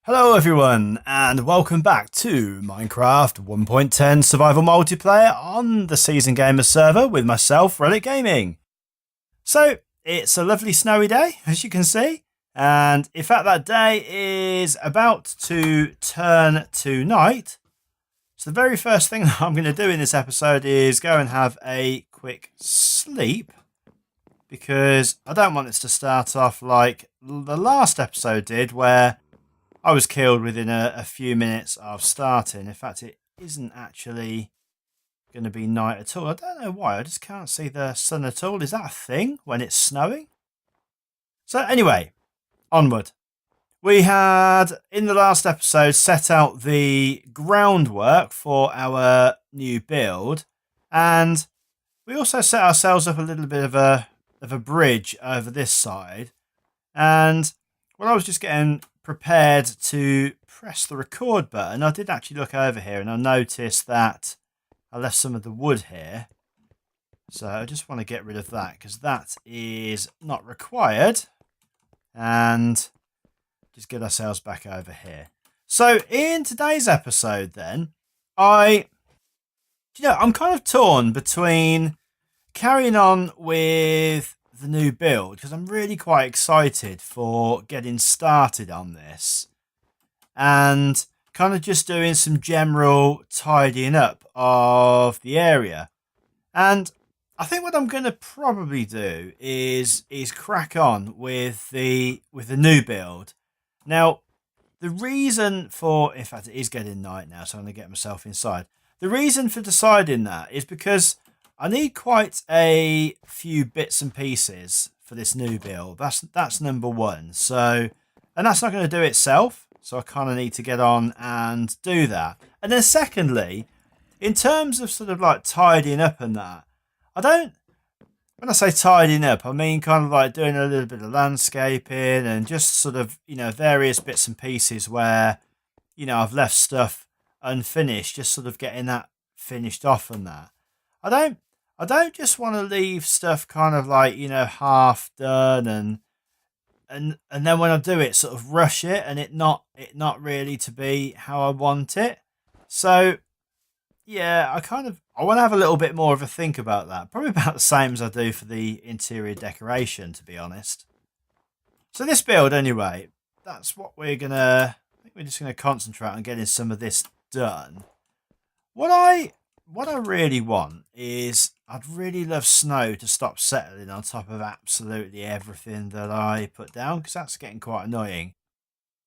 Hello everyone, and welcome back to Minecraft 1.10 Survival Multiplayer on the Season Gamer server with myself, Reliikgaming. So, it's a lovely snowy day, as you can see, and in fact that day is about to turn to night. So the very first thing that I'm going to do in this episode is go and have a quick sleep, because I don't want this to start off like the last episode did, where I was killed within a few minutes of starting. In fact, it isn't actually going to be night at all. I don't know why. I just can't see the sun at all. Is that a thing when it's snowing? So anyway, onward. We had, in the last episode, set out the groundwork for our new build. And we also set ourselves up a little bit of a bridge over this side. And when I was just getting prepared to press the record button, I did actually look over here and I noticed that I left some of the wood here. So I just want to get rid of that because that is not required. And just get ourselves back over here. So in today's episode then, I'm kind of torn between carrying on with the new build because I'm really quite excited for getting started on this and kind of just doing some general tidying up of the area. And I think what I'm going to probably do is crack on with the new build. Now, the reason for, in fact, it is getting night now, so I'm going to get myself inside. The reason for deciding that is because I need quite a few bits and pieces for this new build. That's number one. So, and that's not going to do itself. So I kind of need to get on and do that. And then secondly, in terms of sort of like tidying up and that, when I say tidying up, I mean kind of like doing a little bit of landscaping and just sort of, various bits and pieces where, I've left stuff unfinished, just sort of getting that finished off and that. I don't just want to leave stuff kind of like, half done and then when I do it, sort of rush it and it not really to be how I want it. So yeah, I want to have a little bit more of a think about that. Probably about the same as I do for the interior decoration, to be honest. So this build anyway, that's what I think we're just gonna concentrate on getting some of this done. What I really want is I'd really love snow to stop settling on top of absolutely everything that I put down because that's getting quite annoying.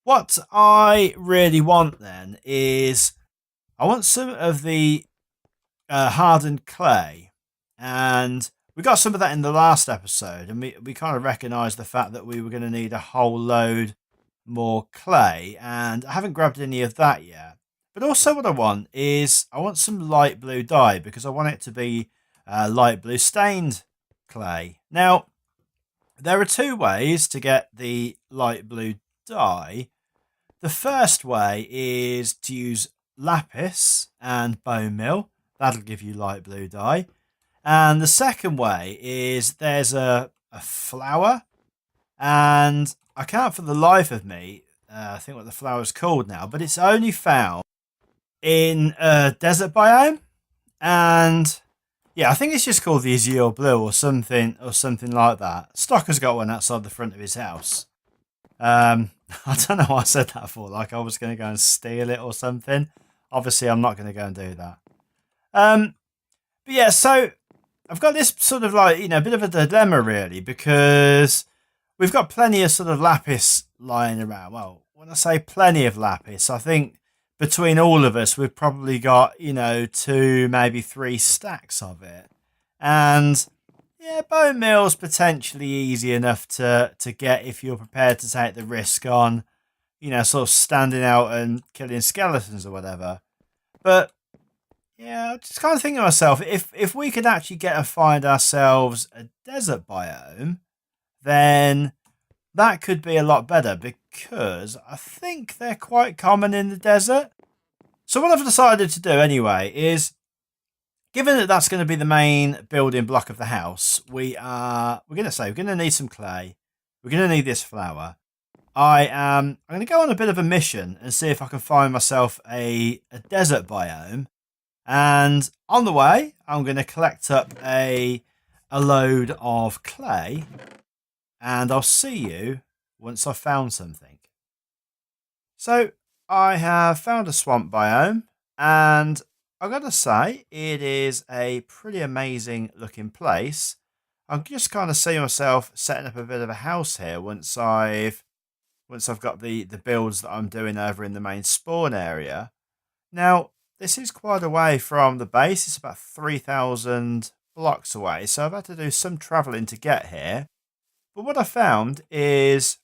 What I really want then is I want some of the hardened clay, and we got some of that in the last episode, and we kind of recognised the fact that we were going to need a whole load more clay, and I haven't grabbed any of that yet. But also what I want is I want some light blue dye because I want it to be light blue stained clay. Now, there are two ways to get the light blue dye. The first way is to use lapis and bone meal. That'll give you light blue dye. And the second way is there's a flower, and I can't for the life of me think what the flower's called now, but it's only found in a desert biome, and yeah, I think it's just called the azure blue or something like that. Stocker's got one outside the front of his house. I don't know why I said that for, like I was going to go and steal it or something. Obviously, I'm not going to go and do that. But yeah, so I've got this sort of like, a bit of a dilemma really, because we've got plenty of sort of lapis lying around. Well, when I say plenty of lapis, I think between all of us, we've probably got, 2, maybe 3 stacks of it. And yeah, bone meal's potentially easy enough to get if you're prepared to take the risk on, sort of standing out and killing skeletons or whatever. But yeah, I'm just kind of thinking to myself, if we could actually get and find ourselves a desert biome, then that could be a lot better because I think they're quite common in the desert. So what I've decided to do anyway is, given that that's going to be the main building block of the house, we're going to need some clay. We're going to need this flower. I'm going to go on a bit of a mission and see if I can find myself a desert biome. And on the way, I'm going to collect up a load of clay, and I'll see you once I've found something. So I have found a swamp biome, and I've got to say it is a pretty amazing looking place. I'm just kind of seeing myself setting up a bit of a house here once I've got the builds that I'm doing over in the main spawn area. Now, this is quite a way from the base. It's about 3,000 blocks away, so I've had to do some travelling to get here. But what I found is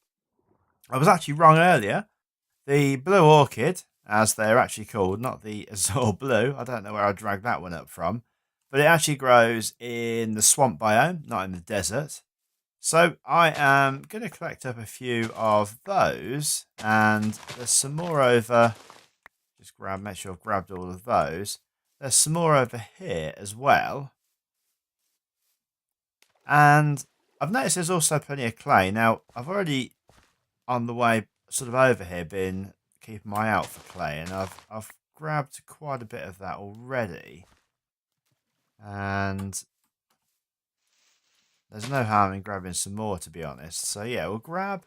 I was actually wrong earlier. The blue orchid, as they're actually called, not the azure blue. I don't know where I dragged that one up from. But it actually grows in the swamp biome, not in the desert. So I am going to collect up a few of those. And there's some more over. Just make sure I've grabbed all of those. There's some more over here as well. And I've noticed there's also plenty of clay. Now, I've already, on the way sort of over here, been keeping my eye out for clay. And I've grabbed quite a bit of that already. And there's no harm in grabbing some more, to be honest. So, yeah, we'll grab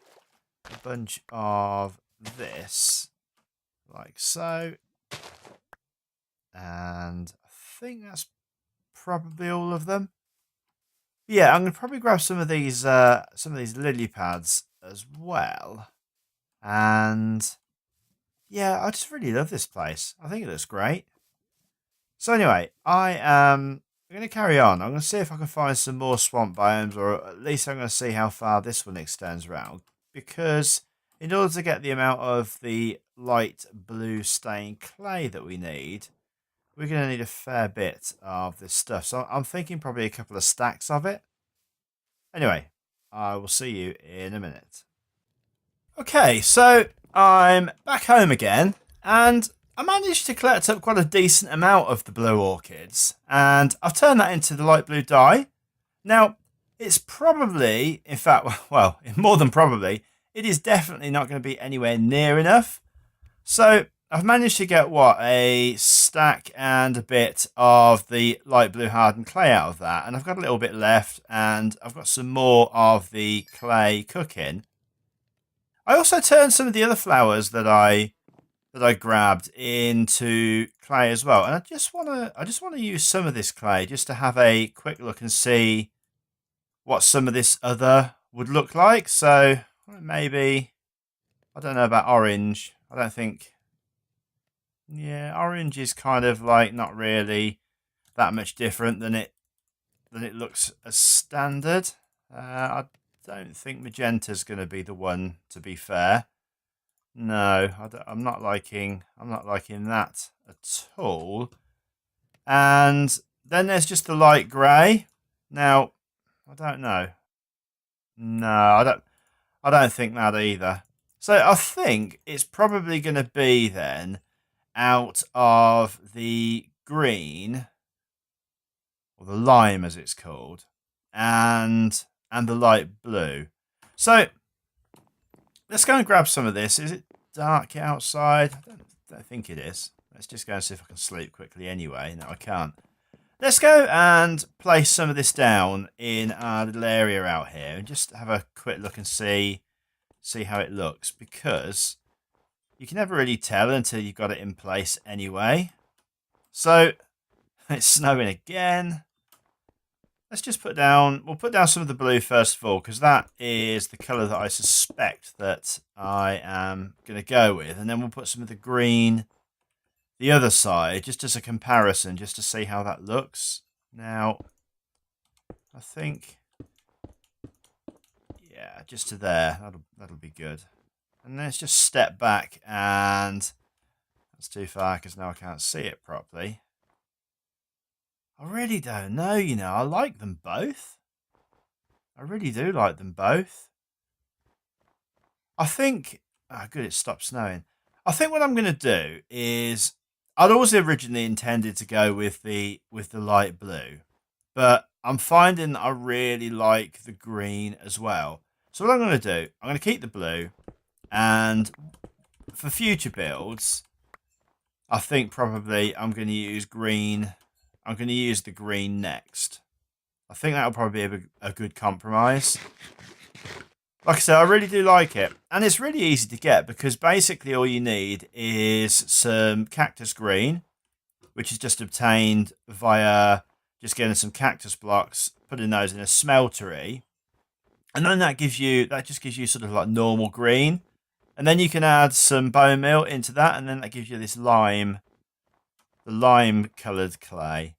a bunch of this, like so. And I think that's probably all of them. Yeah, I'm gonna probably grab some of these lily pads as well. And yeah, I just really love this place. I think it looks great. So anyway, I'm going to carry on. I'm going to see if I can find some more swamp biomes, or at least I'm going to see how far this one extends around. Because in order to get the amount of the light blue stained clay that we need, we're going to need a fair bit of this stuff. So I'm thinking probably a couple of stacks of it. Anyway, I will see you in a minute. Okay, so I'm back home again, and I managed to collect up quite a decent amount of the blue orchids, and I've turned that into the light blue dye. Now, it's probably, in fact, well, more than probably, it is definitely not going to be anywhere near enough. So I've managed to get, a stack and a bit of the light blue hardened clay out of that. And I've got a little bit left, and I've got some more of the clay cooking. I also turned some of the other flowers that I grabbed into clay as well. And I just want to use some of this clay just to have a quick look and see what some of this other would look like. So maybe, I don't know about orange. I don't think. Yeah, orange is kind of like not really that much different than it looks as standard. I don't think magenta's going to be the one, to be fair. No, I'm not liking that at all. And then there's just the light grey. Now, I don't know. No, I don't think that either. So I think it's probably going to be then out of the green, or the lime as it's called, and the light blue. So let's go and grab some of this. Is it dark outside? I don't think it is. Let's just go and see if I can sleep quickly anyway. No, I can't. Let's go and place some of this down in our little area out here and just have a quick look and see how it looks, because you can never really tell until you've got it in place anyway. So it's snowing again. Let's just we'll put down some of the blue first of all, because that is the colour that I suspect that I am going to go with. And then we'll put some of the green the other side, just as a comparison, just to see how that looks. Now, I think, yeah, just to there, that'll be good. And let's just step back, and that's too far because now I can't see it properly. I really don't know, I like them both. I really do like them both. I think, good, it stopped snowing. I think what I'm going to do is, I'd always originally intended to go with the light blue, but I'm finding that I really like the green as well. So what I'm going to do, I'm going to keep the blue, And for future builds, I think probably I'm going to use green. I'm going to use the green next. I think that'll probably be a good compromise. Like I said, I really do like it. And it's really easy to get because basically all you need is some cactus green, which is just obtained via just getting some cactus blocks, putting those in a smeltery. And then that just gives you sort of like normal green. And then you can add some bone meal into that, and then that gives you this lime coloured clay,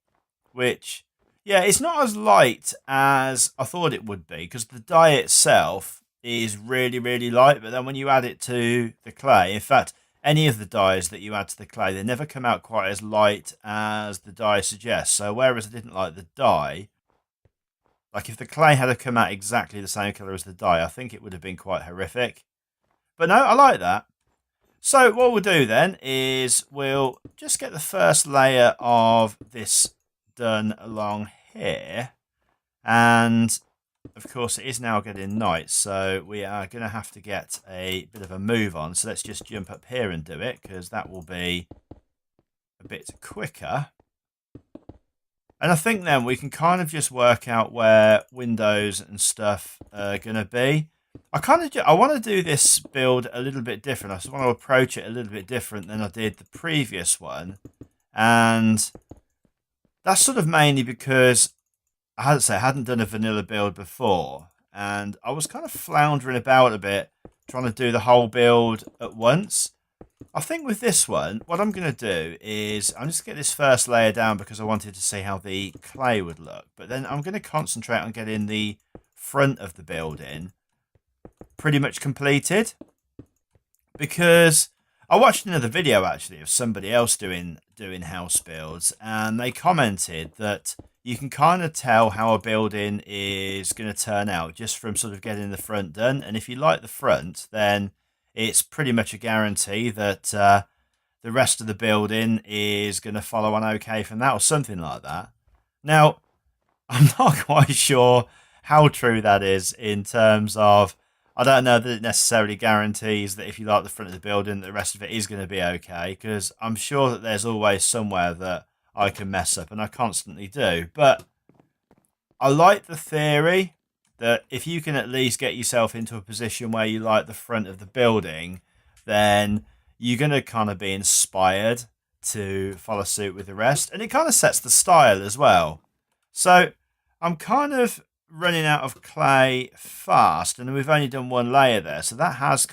which, yeah, it's not as light as I thought it would be because the dye itself is really, really light. But then when you add it to the clay, in fact, any of the dyes that you add to the clay, they never come out quite as light as the dye suggests. So whereas I didn't like the dye, like if the clay had come out exactly the same colour as the dye, I think it would have been quite horrific. But no, I like that. So what we'll do then is we'll just get the first layer of this done along here. And of course it is now getting night, so we are going to have to get a bit of a move on. So let's just jump up here and do it, because that will be a bit quicker. And I think then we can kind of just work out where windows and stuff are going to be. I want to do this build a little bit different. I just want to approach it a little bit different than I did the previous one. And that's sort of mainly because I hadn't done a vanilla build before. And I was kind of floundering about a bit, trying to do the whole build at once. I think with this one, what I'm going to do is I'm just going to get this first layer down because I wanted to see how the clay would look. But then I'm going to concentrate on getting the front of the building pretty much completed, because I watched another video actually of somebody else doing house builds, and they commented that you can kind of tell how a building is going to turn out just from sort of getting the front done. And if you like the front, then it's pretty much a guarantee that the rest of the building is going to follow on okay from that, or something like that. Now, I'm not quite sure how true that is in terms of, I don't know that it necessarily guarantees that if you like the front of the building, the rest of it is going to be okay, because I'm sure that there's always somewhere that I can mess up, and I constantly do. But I like the theory that if you can at least get yourself into a position where you like the front of the building, then you're going to kind of be inspired to follow suit with the rest. And it kind of sets the style as well. So I'm kind of running out of clay fast, and we've only done one layer there, so that has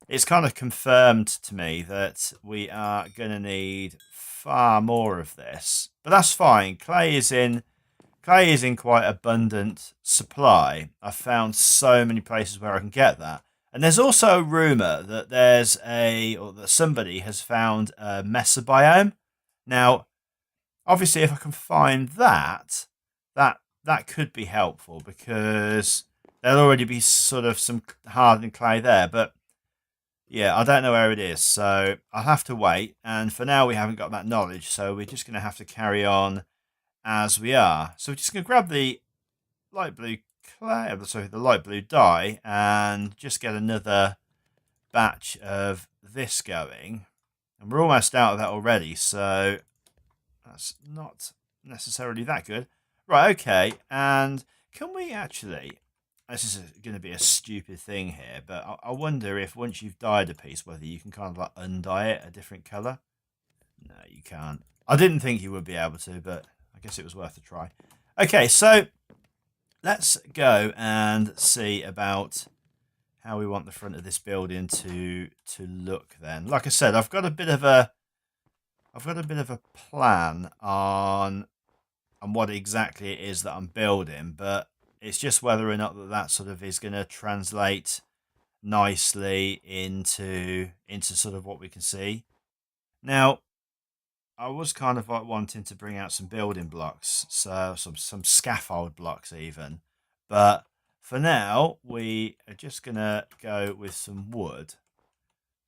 it's kind of confirmed to me that we are going to need far more of this, but that's fine. Clay is in quite abundant supply. I've found so many places where I can get that, and there's also a rumor that that somebody has found a mesa biome. Now obviously if I can find that could be helpful, because there'll already be sort of some hardened clay there. But yeah, I don't know where it is, so I'll have to wait. And for now, we haven't got that knowledge, so we're just going to have to carry on as we are. So we're just going to grab the light blue clay, sorry, the light blue dye, and just get another batch of this going. And we're almost out of that already, so that's not necessarily that good. Right, okay, and can we actually, this is going to be a stupid thing here, but I wonder if once you've dyed a piece, whether you can kind of like undye it a different colour. No, you can't. I didn't think you would be able to, but I guess it was worth a try. Okay, so let's go and see about how we want the front of this building to look then. Like I said, I've got a bit of a plan on what exactly it is that I'm building, but it's just whether or not that sort of is going to translate nicely into sort of what we can see. Now, I was kind of like wanting to bring out some building blocks, so some scaffold blocks even, but for now we are just going to go with some wood.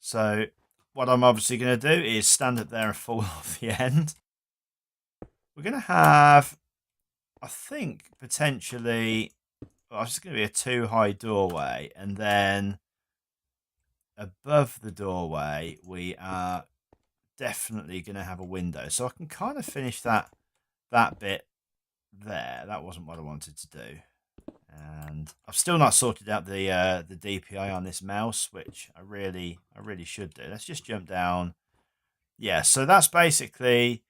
So what I'm obviously going to do is stand up there and fall off the end. We're going to have, I think, potentially, well, it's going to be a 2 high doorway, and then above the doorway, we are definitely going to have a window. So I can kind of finish that bit there. That wasn't what I wanted to do. And I've still not sorted out the DPI on this mouse, which I really should do. Let's just jump down. Yeah, so that's basically,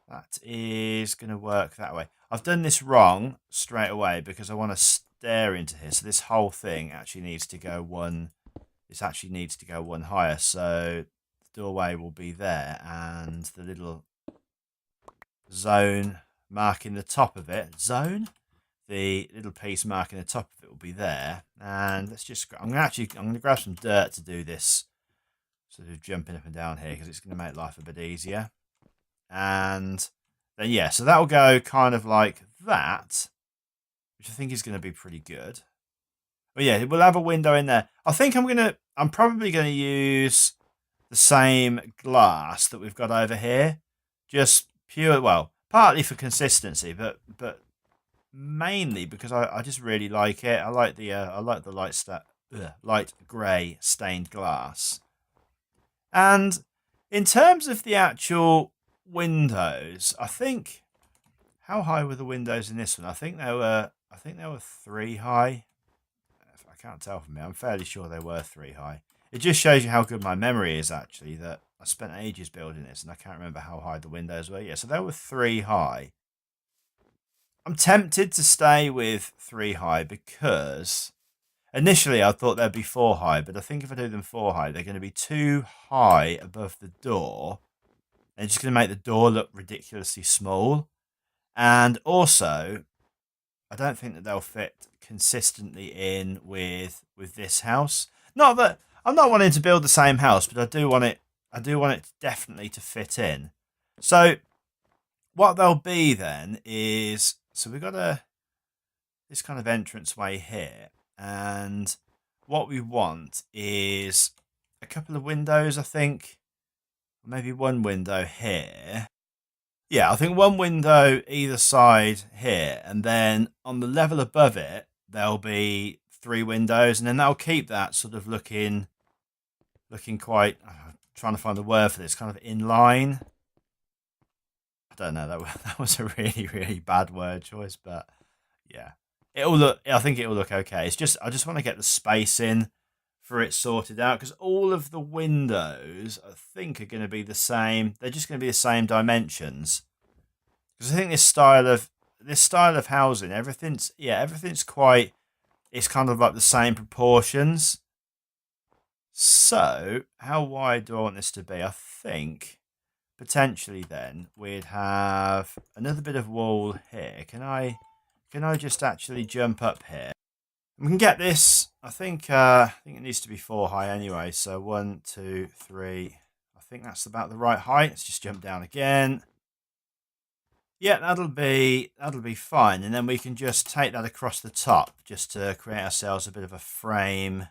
that is going to work that way. I've done this wrong straight away because I want to stare into here. So this whole thing actually needs to go one. This actually needs to go one higher. So the doorway will be there, and the little zone marking the top of it. Zone. The little piece marking the top of it will be there, and let's just. I'm gonna grab some dirt to do this sort of jumping up and down here because it's going to make life a bit easier. And then yeah, so that will go kind of like that, which I think is going to be pretty good. But yeah, we'll have a window in there. I think I'm probably gonna use the same glass that we've got over here, just pure. Well, partly for consistency, but mainly because I just really like it. I like the light grey stained glass. And in terms of the actual windows, I think, how high were the windows in this one? I think they were 3 high. I can't tell from here. I'm fairly sure they were 3 high. It just shows you how good my memory is, actually, that I spent ages building this and I can't remember how high the windows were. Yeah, so they were 3 high. I'm tempted to stay with 3 high because initially I thought they'd be 4 high, but I think if I do them 4 high, they're going to be too high above the door. They're just going to make the door look ridiculously small. And also, I don't think that they'll fit consistently in with this house. Not that I'm not wanting to build the same house, but I do want it definitely to fit in. So what they'll be then is, so we've got this kind of entranceway here, and what we want is a couple of windows, I think. Maybe one window here. Yeah, I think one window either side here, and then on the level above it, there'll be 3 windows, and then that'll keep that sort of looking quite, trying to find the word for this, kind of in line. I don't know, that was a really bad word choice, but yeah. I think it'll look okay. It's just, I just want to get the space in for it sorted out, because all of the windows I think are going to be the same. They're just going to be the same dimensions, because I think this style of housing, everything's quite, it's kind of like the same proportions. So how wide do I want this to be? I think potentially then we'd have another bit of wall here. Can I just actually jump up here? We can get this. I think it needs to be 4 high anyway. So 1, 2, 3. I think that's about the right height. Let's just jump down again. Yeah, that'll be fine. And then we can just take that across the top just to create ourselves a bit of a frame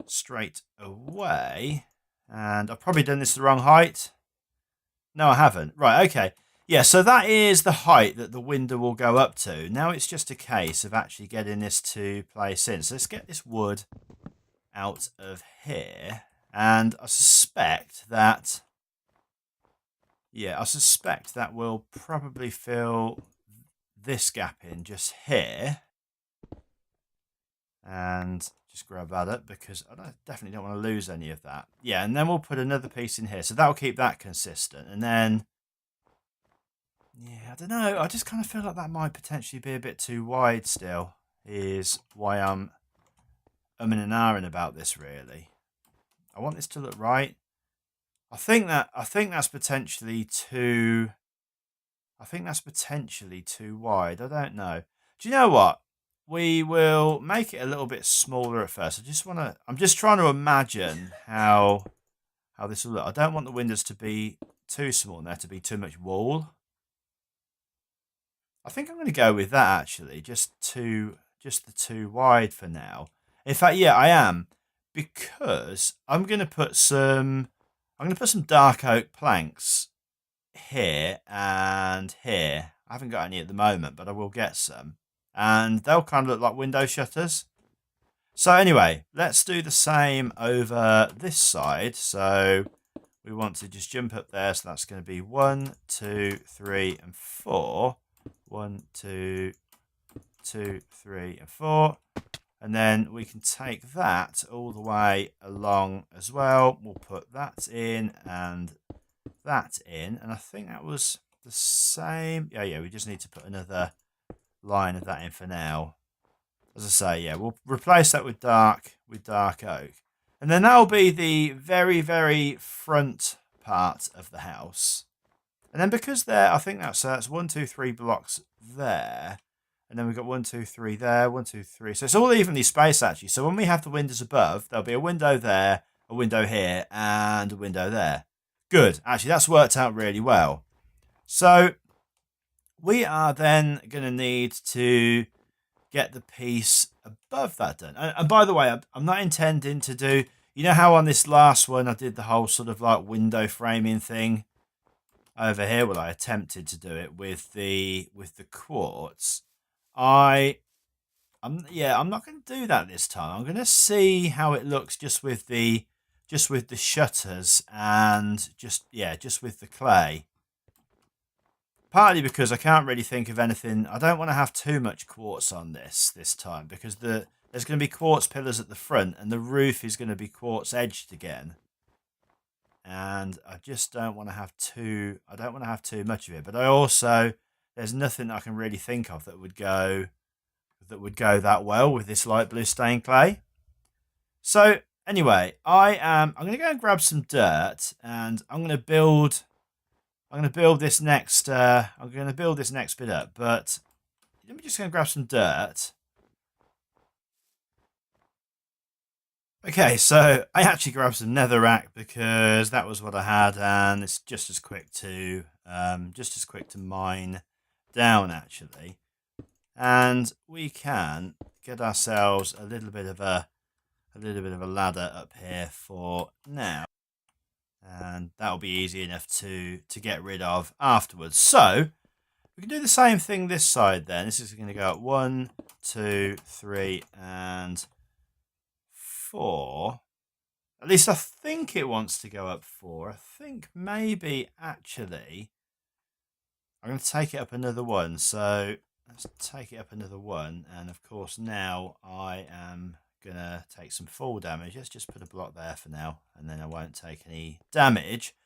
straight away. And I've probably done this the wrong height. No, I haven't. Right, okay. Yeah, so that is the height that the window will go up to. Now it's just a case of actually getting this to place in. So let's get this wood out of here. And I suspect that, we'll probably fill this gap in just here. And just grab that up because I definitely don't want to lose any of that. Yeah, and then we'll put another piece in here. So that'll keep that consistent. And then, yeah, I don't know. I just kind of feel like that might potentially be a bit too wide still, is why I'm umming and ahhing about this, really. I want this to look right. I think that's potentially too wide. I don't know. Do you know what? We will make it a little bit smaller at first. I'm just trying to imagine how this will look. I don't want the windows to be too small and there to be too much wall. I think I'm going to go with that, actually. Just the 2 wide for now. In fact, yeah, I am, because I'm going to put some dark oak planks here and here. I haven't got any at the moment, but I will get some. And they'll kind of look like window shutters. So anyway, let's do the same over this side. So we want to just jump up there. So that's going to be 1, 2, 3, and 4. 1, 2, 2, 3, and 4. And then we can take that all the way along as well. We'll put that in and that in. And I think that was the same. Yeah, we just need to put another line of that in for now. As I say, yeah, we'll replace that with dark oak. And then that'll be the very, very front part of the house. And then because there, I think that's 1, 2, 3 blocks there. And then we've got 1, 2, 3 there, 1, 2, 3. So it's all evenly spaced actually. So when we have the windows above, there'll be a window there, a window here, and a window there. Good. Actually, that's worked out really well. So we are then going to need to get the piece above that done. And by the way, I'm not intending to do, you know how on this last one I did the whole sort of like window framing thing over here? Well, I attempted to do it with the quartz. I'm not going to do that this time. I'm going to see how it looks just with the shutters and just with the clay. Partly because I can't really think of anything. I don't want to have too much quartz on this time because there's going to be quartz pillars at the front and the roof is going to be quartz edged again. And I just don't want to have too much of it. But I also, there's nothing I can really think of that would go that well with this light blue stained clay. So anyway, I'm going to go and grab some dirt and I'm going to build this next bit up, but let me just go and grab some dirt. Okay, so I actually grabbed some netherrack because that was what I had, and it's just as quick to mine down actually. And we can get ourselves a little bit of a ladder up here for now. And that'll be easy enough to get rid of afterwards. So we can do the same thing this side then. This is going to go up 1, 2, 3, and 4. At least I think it wants to go up 4. I think maybe actually I'm going to take it up another 1. So let's take it up another 1. And of course now I am gonna take some fall damage. Let's just put a block there for now, and then I won't take any damage.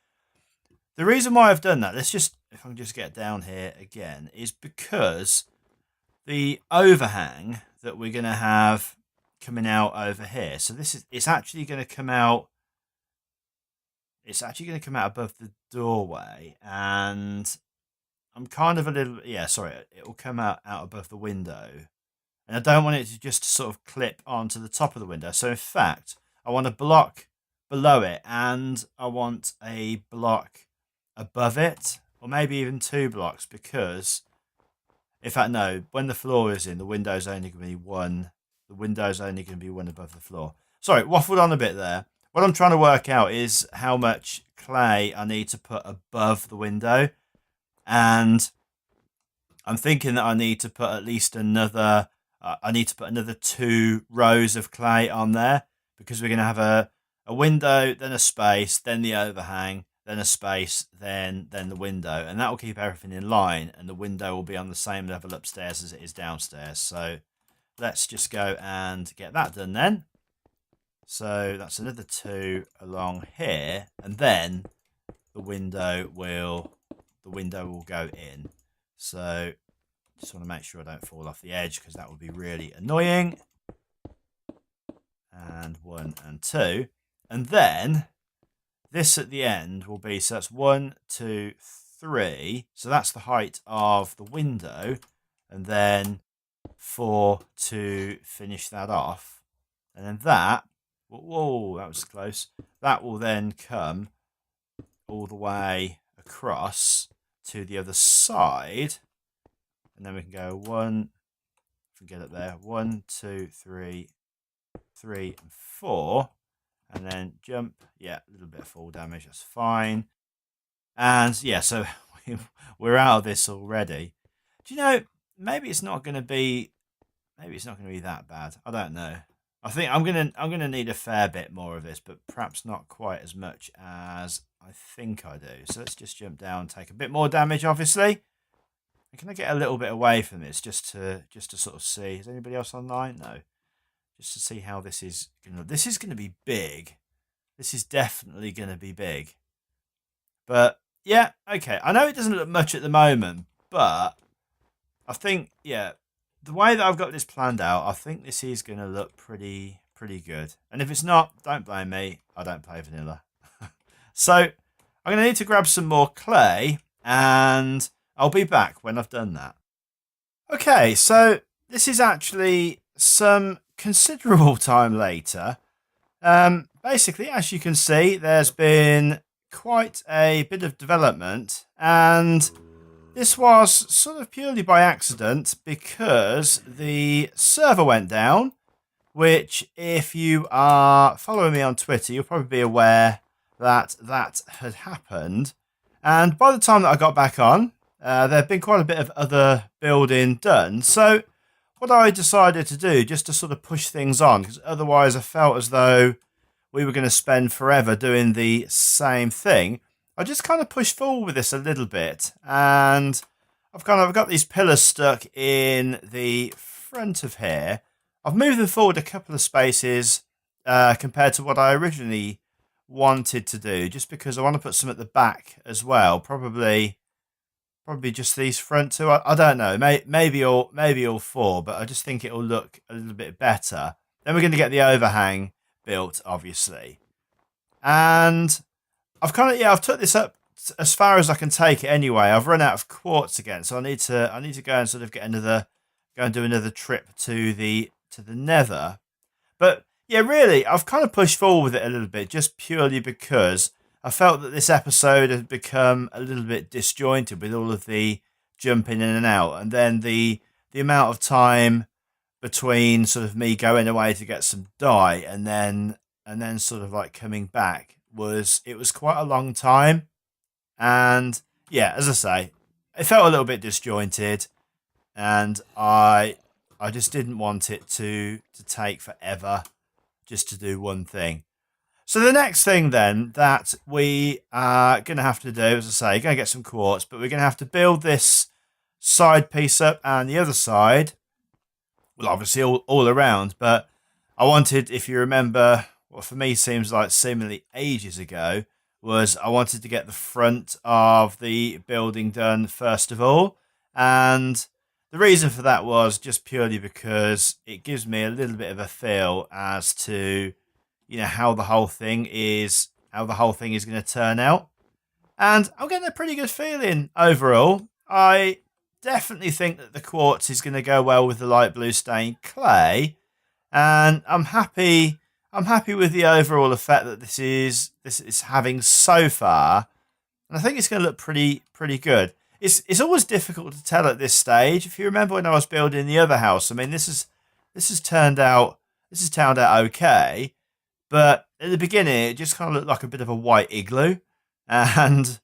The reason why I've done that, if I can just get down here again, is because the overhang that we're gonna have coming out over here. So it's actually gonna come out. It's actually going to come out above the doorway, and I'm kind of it will come out above the window. And I don't want it to just sort of clip onto the top of the window. So in fact, I want a block below it and I want a block above it, or maybe even 2 blocks, because in fact, no, when the floor is in, the window's only going to be one. The window's only going to be one above the floor. Sorry, waffled on a bit there. What I'm trying to work out is how much clay I need to put above the window. And I'm thinking that I need to put at least another 2 rows of clay on there, because we're going to have a window, then a space, then the overhang, then a space, then the window, and that will keep everything in line, and the window will be on the same level upstairs as it is downstairs. So let's just go and get that done then. So that's another 2 along here, and then the window will go in. So just want to make sure I don't fall off the edge, because that would be really annoying. And 1 and 2. And then this at the end will be, so that's 1, 2, 3. So that's the height of the window. And then 4 to finish that off. And then that, whoa, that was close. That will then come all the way across to the other side. And then we can go 1, if we get it there, 1, 2, 3, 3, and 4. And then jump. Yeah, a little bit of fall damage, that's fine. And yeah, so we're out of this already. Do you know, maybe it's not going to be that bad. I don't know. I think I'm gonna need a fair bit more of this, but perhaps not quite as much as I think I do. So let's just jump down, take a bit more damage, obviously. And can I get a little bit away from this just to sort of see? Is anybody else online? No. Just to see how this is gonna. This is gonna be big. This is definitely gonna be big. But yeah, okay. I know it doesn't look much at the moment, but I think the way that I've got this planned out, I think this is going to look pretty good. And if it's not, don't blame me. I don't play vanilla. So I'm going to need to grab some more clay, and I'll be back when I've done that. Okay, so this is actually some considerable time later. Basically, as you can see, there's been quite a bit of development, and this was sort of purely by accident because the server went down, which, if you are following me on Twitter, you'll probably be aware that that had happened. And by the time that I got back on, there had been quite a bit of other building done. So what I decided to do, just to sort of push things on, because otherwise I felt as though we were going to spend forever doing the same thing, I just kind of pushed forward with this a little bit, and I've got these pillars stuck in the front of here. I've moved them forward a couple of spaces compared to what I originally wanted to do, just because I want to put some at the back as well. Probably just these front two. I don't know. Maybe all four, but I just think it'll look a little bit better. Then we're going to get the overhang built, obviously, and I've took this up as far as I can take it anyway. I've run out of quartz again, so I need to go and sort of go and do another trip to the Nether. But yeah, really, I've kind of pushed forward with it a little bit, just purely because I felt that this episode had become a little bit disjointed with all of the jumping in and out, and then the amount of time between sort of me going away to get some dye and then sort of like coming back was quite a long time. And yeah, as I say, it felt a little bit disjointed, and I just didn't want it to take forever just to do one thing. So the next thing then that we are going to have to do, as I say, going to get some quartz, but we're going to have to build this side piece up and the other side, well, obviously all around. But I wanted, if you remember, what for me seems like seemingly ages ago, was I wanted to get the front of the building done first of all. And the reason for that was just purely because it gives me a little bit of a feel as to, how the whole thing is going to turn out. And I'm getting a pretty good feeling overall. I definitely think that the quartz is going to go well with the light blue stained clay, and I'm happy with the overall effect that this is having so far, and I think it's going to look pretty good. It's always difficult to tell at this stage. If you remember when I was building the other house, I mean, this has turned out okay, but at the beginning it just kind of looked like a bit of a white igloo, and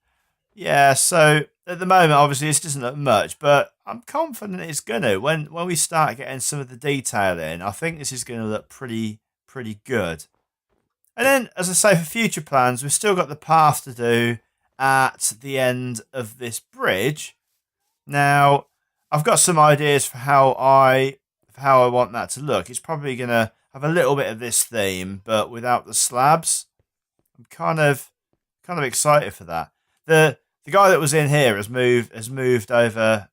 yeah, so at the moment obviously this doesn't look much, but I'm confident it's gonna when we start getting some of the detail in. I think this is going to look pretty good. And then, as I say, for future plans, we've still got the path to do at the end of this bridge. Now, I've got some ideas for how I want that to look. It's probably going to have a little bit of this theme, but without the slabs. I'm kind of excited for that. The guy that was in here has moved over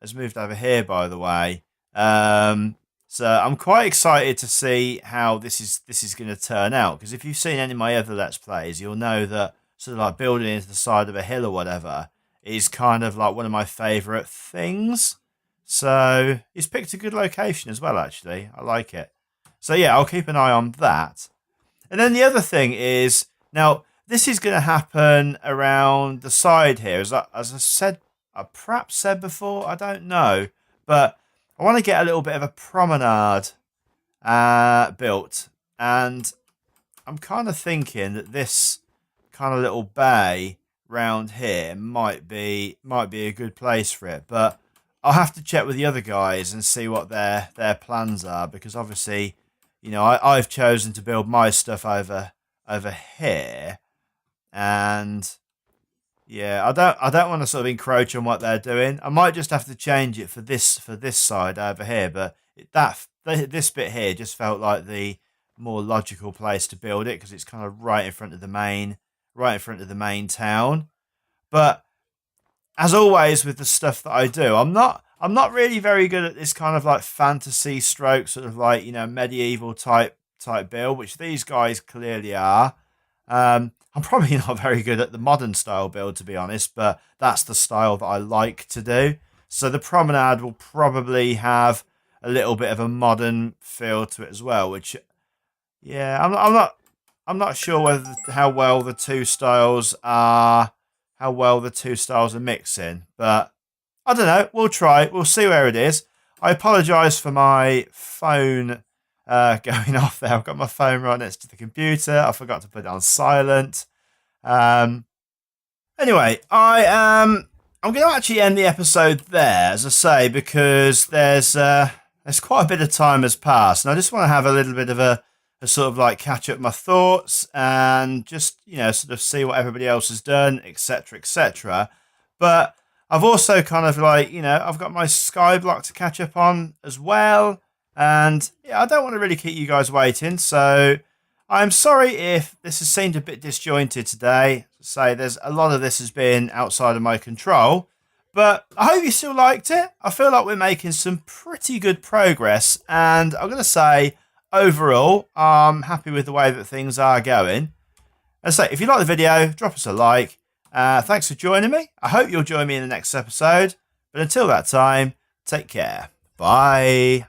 here, by the way. So I'm quite excited to see how this is going to turn out, because if you've seen any of my other Let's Plays, you'll know that sort of like building into the side of a hill or whatever is kind of like one of my favourite things. So he's picked a good location as well, actually. I like it. So yeah, I'll keep an eye on that. And then the other thing is, now this is going to happen around the side here. As I perhaps said before, I don't know, but I want to get a little bit of a promenade built, and I'm kind of thinking that this kind of little bay round here might be a good place for it. But I'll have to check with the other guys and see what their plans are, because obviously, I've chosen to build my stuff over here, and yeah, I don't want to sort of encroach on what they're doing. I might just have to change it for this side over here, but this bit here just felt like the more logical place to build it because it's kind of right in front of the main town. But as always with the stuff that I do, I'm not really very good at this kind of like fantasy stroke sort of like medieval type build, which these guys clearly are. I'm probably not very good at the modern style build, to be honest, but that's the style that I like to do. So the promenade will probably have a little bit of a modern feel to it as well, which, yeah, I'm not sure how well the two styles are mixing, but I don't know. We'll try. We'll see where it is. I apologise for my phone going off there. I've got my phone right next to the computer. I forgot to put it on silent. Anyway, I'm going to actually end the episode there, as I say, because there's quite a bit of time has passed, and I just want to have a little bit of a sort of like catch up my thoughts and just sort of see what everybody else has done, etc., etc. But I've also kind of like I've got my skyblock to catch up on as well. And yeah, I don't want to really keep you guys waiting, so I'm sorry if this has seemed a bit disjointed today. Say there's a lot of this has been outside of my control, but I hope you still liked it. I feel like we're making some pretty good progress, and I'm going to say overall, I'm happy with the way that things are going. As I say, if you like the video, drop us a like. Thanks for joining me. I hope you'll join me in the next episode, but until that time, take care. Bye.